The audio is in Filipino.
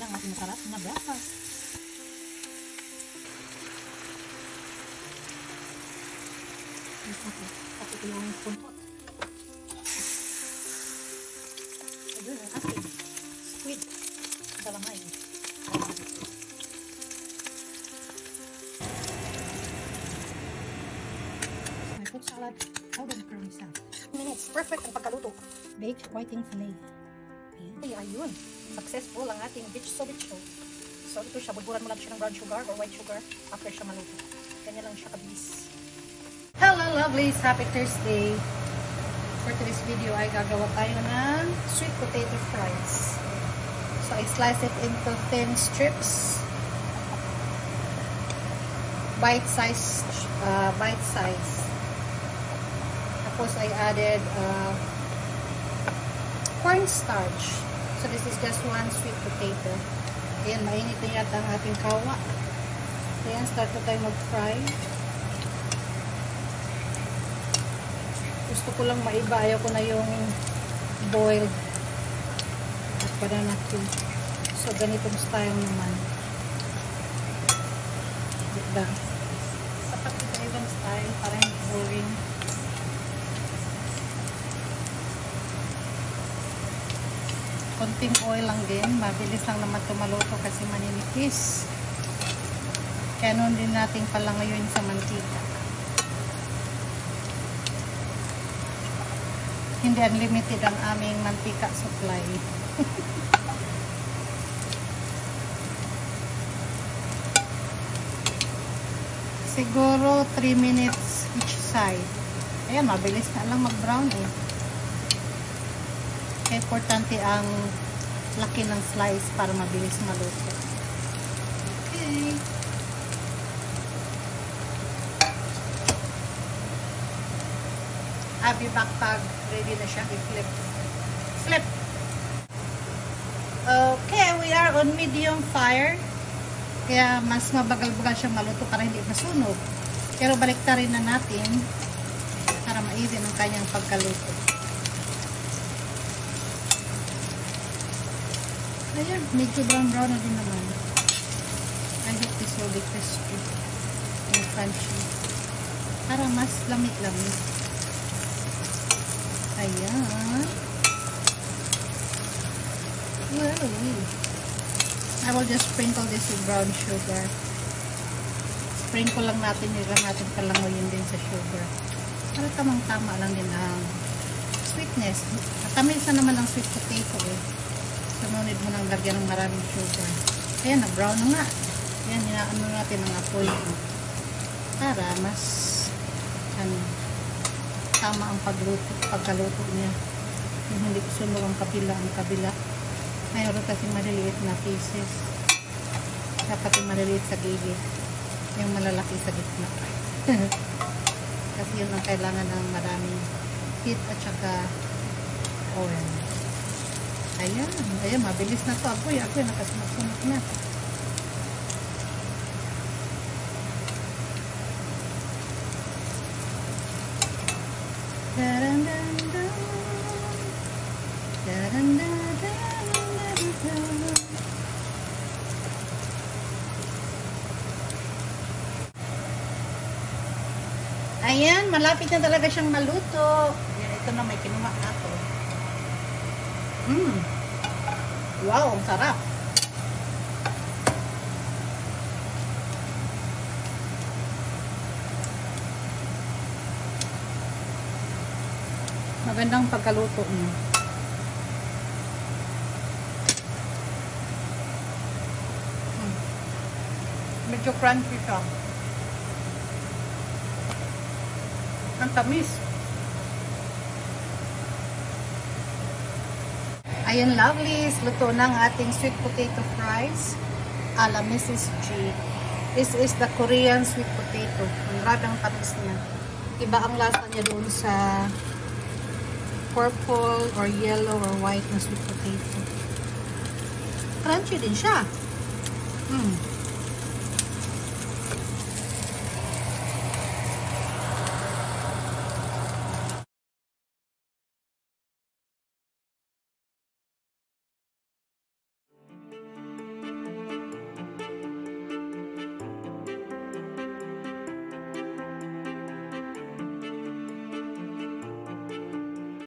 lang ating masarap na breakfast. Tapos ito yung puntot. Ayun ang ating squid. Salamay. My fruit salad. How does it curry sound? Minutes. Perfect ang pagkaluto. Baked whiting fillet. Ayun. Successful ang ating beach so. So ito siya. Bulburan mo lang siya ng brown sugar or white sugar after siya maluto. Ganyan lang siya kabilis. Hello lovelies! Happy Thursday! For today's video ay gagawa tayo ng sweet potato fries. So I slice it into thin strips. Bite size. Tapos I added cornstarch. So this is just one sweet potato. Ayan, mainit na yata ang ating kawa. Ayan, start na tayo mag-fry. Gusto ko lang maiba. Ayaw ko na yung boiled at banana cue. So, ganitong style naman. Diba? Sapat ito ibang style para hindi boring. Konting oil lang din. Mabilis lang naman tumaluto kasi maninipis. Kaya noon din natin palangayon sa mantika. Hindi unlimited ang aming mantika supply. Siguro 3 minutes each side. Ayan, mabilis na lang mag-brown eh. Kaya importante ang laki ng slice para mabilis maluto. Okay. Abi backpack, ready na siya. I-flip. Flip! Okay, we are on medium fire. Kaya mas mabagal-bagal siya maluto para hindi masunog. Pero baliktarin na natin para ma-even ang kanyang pagkaluto. Ayan, medyo brown-brown na din naman. I hope this will be crispy and crunchy. Para mas lamig-lamig. Ayan. Well, I will just sprinkle this with brown sugar. Sprinkle lang natin, hindi lang natin palangoyin din sa sugar. Para tamang-tama lang din ang sweetness. Matamis na naman ang sweet potato eh. So, no need mo nang lagyan ng maraming sugar. Ayan, na-brown na nga. Ayan, hinaano natin ang apoy. Para mas tama ang pagkaluto niya. Yung hindi sunog ang kabila. Mayroon kasi maliliit na pieces. Dapat yung maliliit sa gilid. Yung malalaki sa gitna. Kasi yun ang kailangan ng maraming heat at saka oil. Ayan, mabilis na to. Apoy, nakasunog na. Ayan, malapit na talaga siyang maluto. Ayan, ito na may kinuha na to. Wow, ang sarap. Magandang pagkaluto niya. Medyo crunchy siya. Ang tamis. Ayan lovelies, luto ng ating sweet potato fries a la Mrs. G. This is the Korean sweet potato. Ang grabe ang tamis niya. Iba ang lasa niya doon sa purple or yellow or white na sweet potato. Crunchy din siya.